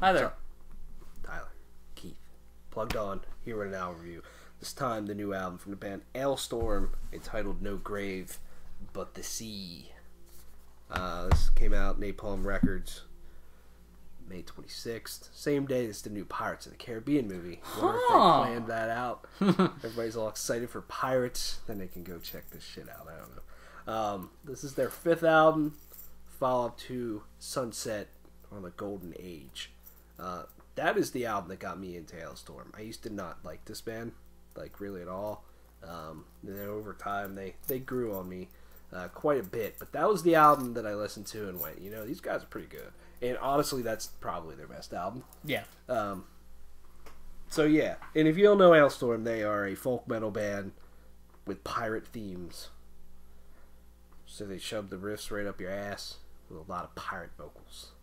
Hi there. Tyler, Keith, plugged on, here with an album review. This time, the new album from the band Alestorm, entitled No Grave But the Sea. This came out Napalm Records, May 26th. Same day as the new Pirates of the Caribbean movie. Wonder if they planned that out. Everybody's all excited for Pirates. Then they can go check this shit out. I don't know. This is their 5th album, follow-up to Sunset on the Golden Age. That is the album that got me into Alestorm. I used to not like this band, like really at all. And then over time, they grew on me quite a bit. But that was the album that I listened to and went, you know, these guys are pretty good. And honestly, that's probably their best album. Yeah. So yeah, and if you don't know Alestorm, they are a folk metal band with pirate themes. So they shove the riffs right up your ass with a lot of pirate vocals.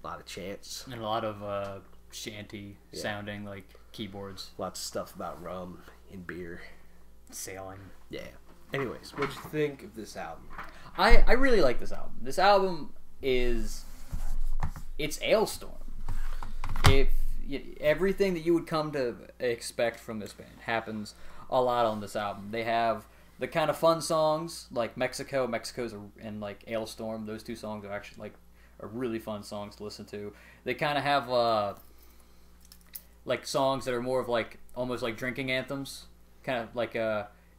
A lot of chants. And a lot of shanty sounding, like, keyboards. Lots of stuff about rum and beer. Sailing. Yeah. Anyways, what'd you think of this album? I really like this album. This album is... It's Alestorm. Everything that you would come to expect from this band happens a lot on this album. They have the kind of fun songs, like Mexico's and, like, Alestorm. Those two songs are actually, like, are really fun songs to listen to. They kind of have like songs that are more of like almost like drinking anthems, kind of like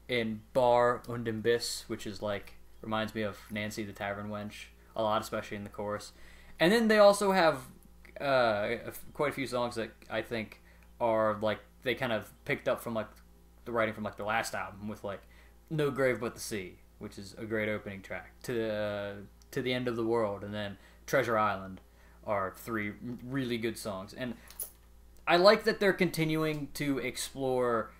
in Bar und im Biss, which is like reminds me of Nancy the Tavern Wench a lot, especially in the chorus. And then they also have quite a few songs that I think are like they kind of picked up from like the writing from like their last album, with like No Grave But the Sea, which is a great opening track, to the End of the World, and then Treasure Island are 3 really good songs. And I like that they're continuing to explore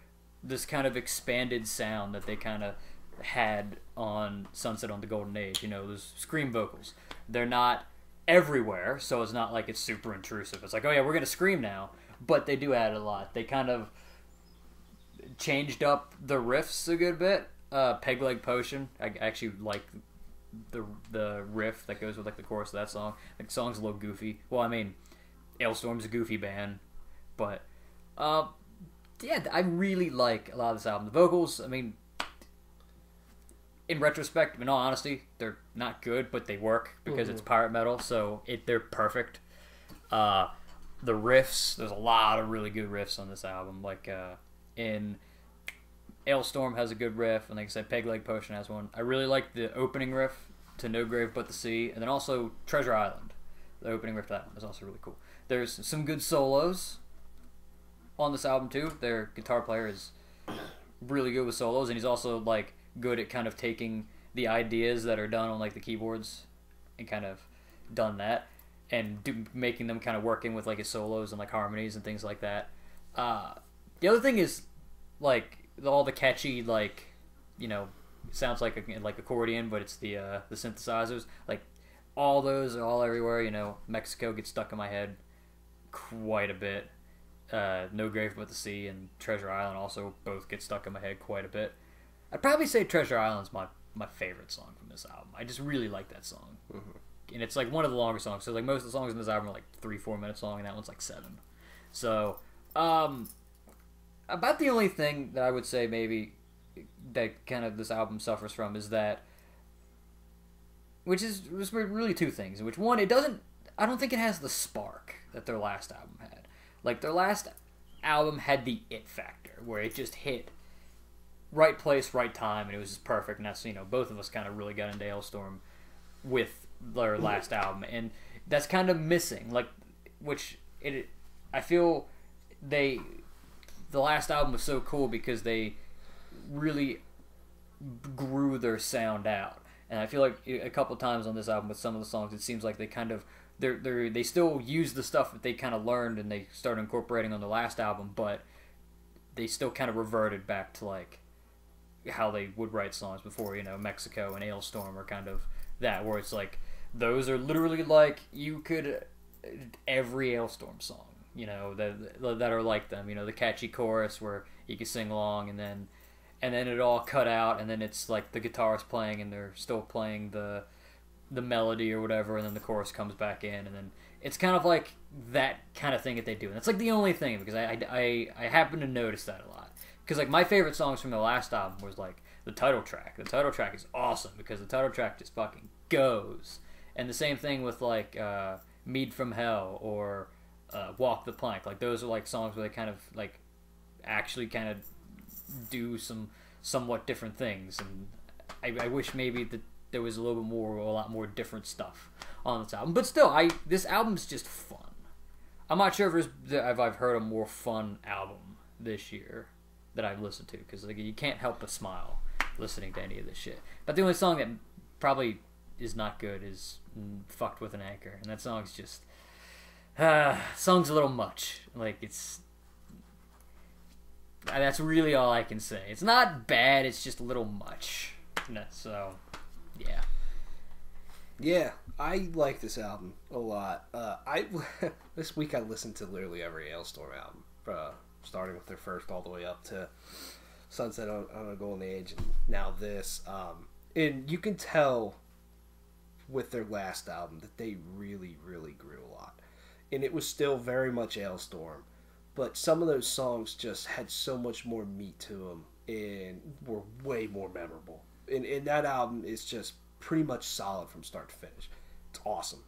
this kind of expanded sound that they kind of had on Sunset on the Golden Age. You know, those scream vocals. They're not everywhere, so it's not like it's super intrusive. It's like, oh yeah, we're going to scream now. But they do add a lot. They kind of changed up the riffs a good bit. Peg Leg Potion, I actually like the riff that goes with like the chorus of that song. Like, the song's a little goofy. Well, I mean, Alestorm's a goofy band, but yeah, I really like a lot of this album. The vocals, I mean, in retrospect, in all honesty, they're not good, but they work because it's pirate metal, so they're perfect. The riffs, there's a lot of really good riffs on this album. Like in Alestorm has a good riff, and like I said, Peg Leg Potion has one. I really like the opening riff to No Grave But the Sea, and then also Treasure Island. The opening riff to that one is also really cool. There's some good solos on this album too. Their guitar player is really good with solos, and he's also like good at kind of taking the ideas that are done on like the keyboards and kind of done that and making them kind of working with like his solos and like harmonies and things like that. The other thing is like all the catchy, like, you know, it sounds like accordion, but it's the synthesizers. Like, all those are all everywhere. You know, Mexico gets stuck in my head quite a bit. No Grave But the Sea and Treasure Island also both get stuck in my head quite a bit. I'd probably say Treasure Island's my favorite song from this album. I just really like that song. Mm-hmm. And it's like one of the longer songs. So like most of the songs in this album are like 3-4 minutes long, and that one's like 7. So, about the only thing that I would say maybe that kind of this album suffers from is that, which is really 2 things. In which one, I don't think it has the spark that their last album had. Like, their last album had the it factor, where it just hit right place, right time, and it was just perfect. And that's, you know, both of us kind of really got into Alestorm with their last album, and that's kind of missing. Like, I feel the last album was so cool because they really grew their sound out, and I feel like a couple times on this album with some of the songs, it seems like they kind of they still use the stuff that they kind of learned and they started incorporating on the last album, but they still kind of reverted back to like how they would write songs before. You know, Mexico and Alestorm are kind of that, where it's like those are literally like you could every Alestorm song, you know, that are like them. You know, the catchy chorus where you can sing along, and then it all cut out, and then it's like the guitar's playing and they're still playing the the melody or whatever, and then the chorus comes back in, and then it's kind of like that kind of thing that they do. And it's like the only thing, because I happen to notice that a lot. Because like my favorite songs from the last album was like the title track. The title track is awesome because the title track just fucking goes. And the same thing with like Mead from Hell or Walk the Plank. Like those are like songs where they kind of like actually kind of do some somewhat different things. And I wish maybe that there was a lot more different stuff on this album. But still, this album's just fun. I'm not sure if I've heard a more fun album this year that I've listened to, because like you can't help but smile listening to any of this shit. But the only song that probably is not good is "Fucked with an Anchor," and that song's just song's a little much. Like that's really all I can say. It's not bad. It's just a little much. So yeah. Yeah, I like this album a lot. This week I listened to literally every Alestorm album, starting with their first all the way up to Sunset on a Golden Age, and now this. And you can tell with their last album that they really, really grew a lot. And it was still very much Alestorm, but some of those songs just had so much more meat to them and were way more memorable. And that album is just pretty much solid from start to finish. It's awesome.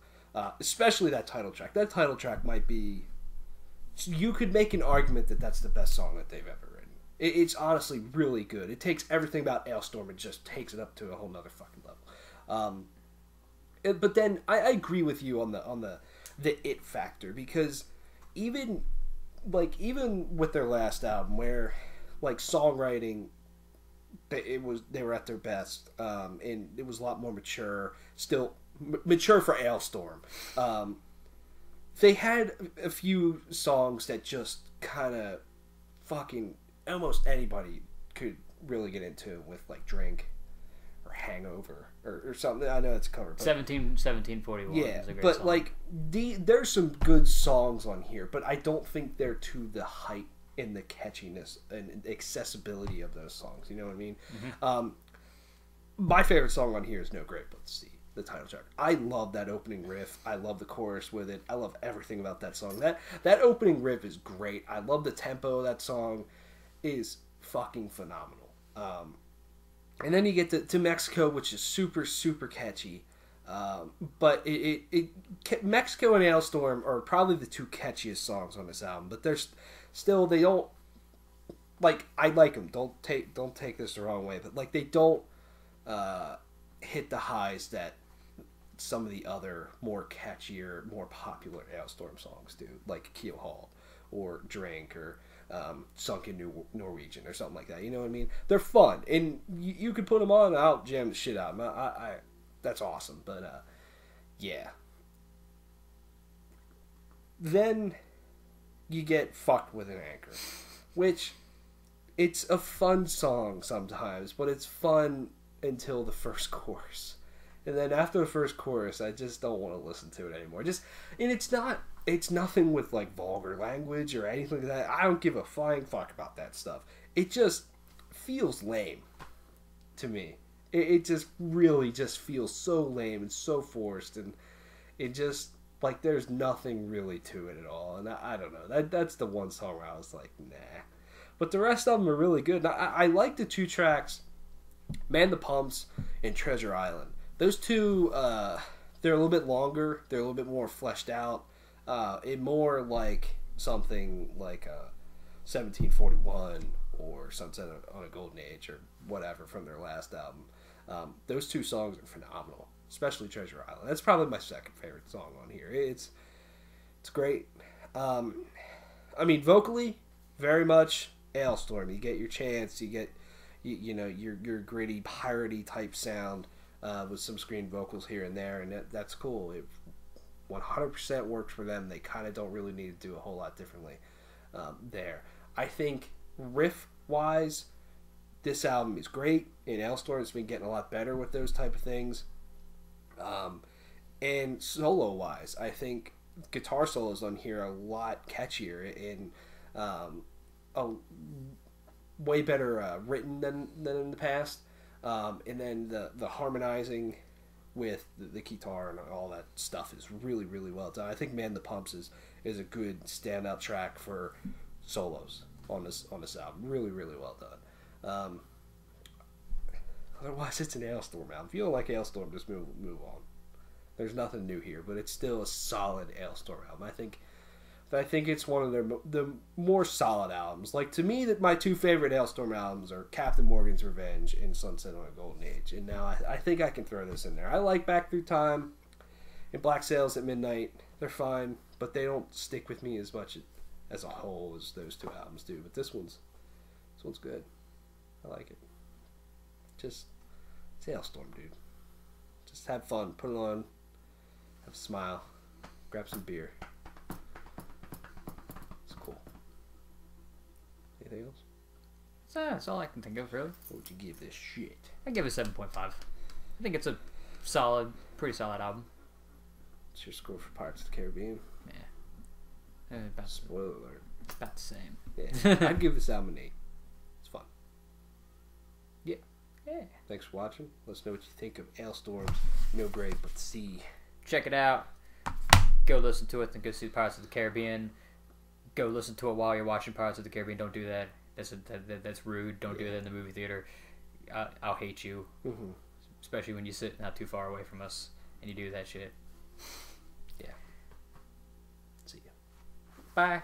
Especially that title track. That title track might be... You could make an argument that that's the best song that they've ever written. It's honestly really good. It takes everything about Alestorm and just takes it up to a whole nother fucking level. But then I agree with you on the it factor, because even with their last album, where like songwriting, they were at their best, and it was a lot more mature, still mature for Alestorm. They had a few songs that just kind of fucking almost anybody could really get into, with like Drink or Hangover or something. I know it's covered, but 1741 yeah, is a great but song. like there's some good songs on here, but I don't think they're to the height in the catchiness and accessibility of those songs. You know what I mean? Mm-hmm. My favorite song on here is "No Grave But the Sea," the title track. I love that opening riff. I love the chorus with it. I love everything about that song. That opening riff is great. I love the tempo of that song. Is fucking phenomenal. And then you get to Mexico, which is super, super catchy. But Mexico and Alestorm are probably the two catchiest songs on this album. But there's still, they don't, like, I like them. Don't take this the wrong way, but like they don't hit the highs that some of the other more catchier, more popular Alestorm songs do, like Keel Hauled or Drink or Sunken Norwegian or something like that. You know what I mean? They're fun, and you could put them on and I'll jam the shit out of them. I that's awesome. But yeah. Then you get Fucked with an Anchor, which it's a fun song sometimes, but it's fun until the first chorus. And then after the first chorus, I just don't want to listen to it anymore. And it's nothing with like vulgar language or anything like that. I don't give a flying fuck about that stuff. It just feels lame to me. It just really just feels so lame and so forced, and it just like there's nothing really to it at all. And I don't know. That's the one song where I was like, nah. But the rest of them are really good. And I like the two tracks, Man the Pumps and Treasure Island. Those two, they're a little bit longer. They're a little bit more fleshed out. It more like something like 1741 or Sunset on a Golden Age or whatever from their last album. Those two songs are phenomenal, especially Treasure Island. That's probably my second favorite song on here. It's great. I mean, vocally, very much Alestorm. You get your chance. You get you know your gritty, piratey type sound. With some screen vocals here and there, and that's cool. It 100% works for them. They kind of don't really need to do a whole lot differently there. I think riff-wise, this album is great, and Alestorm has been getting a lot better with those type of things. And solo-wise, I think guitar solos on here are a lot catchier and a way better written than in the past. And then the harmonizing with the guitar and all that stuff is really, really well done. I think Man the Pumps is a good standout track for solos on this album. Really, really well done. Otherwise, it's an Alestorm album. If you don't like Alestorm, just move on. There's nothing new here, but it's still a solid Alestorm album. I think it's one of the more solid albums. Like, to me, that my two favorite Alestorm albums are Captain Morgan's Revenge and Sunset on a Golden Age. And now I think I can throw this in there. I like Back Through Time and Black Sails at Midnight. They're fine, but they don't stick with me as much as a whole as those two albums do. But this one's good. I like it. Just, it's Alestorm, dude. Just have fun. Put it on. Have a smile. Grab some beer. It's cool. Anything else? That's all I can think of, really. What would you give this shit? I give it 7.5. I think it's a pretty solid album. What's your score for Pirates of the Caribbean? Yeah. Spoiler alert. It's about the same. Yeah. I'd give this album an 8. It's fun. Yeah. Thanks for watching. Let us know what you think of Alestorm's No Grave But the Sea. Check it out. Go listen to it and go see Pirates of the Caribbean. Go listen to it while you're watching Pirates of the Caribbean. Don't do that. That's rude. Don't do that in the movie theater. I'll hate you. Mm-hmm. Especially when you sit not too far away from us and you do that shit. Yeah. See ya. Bye.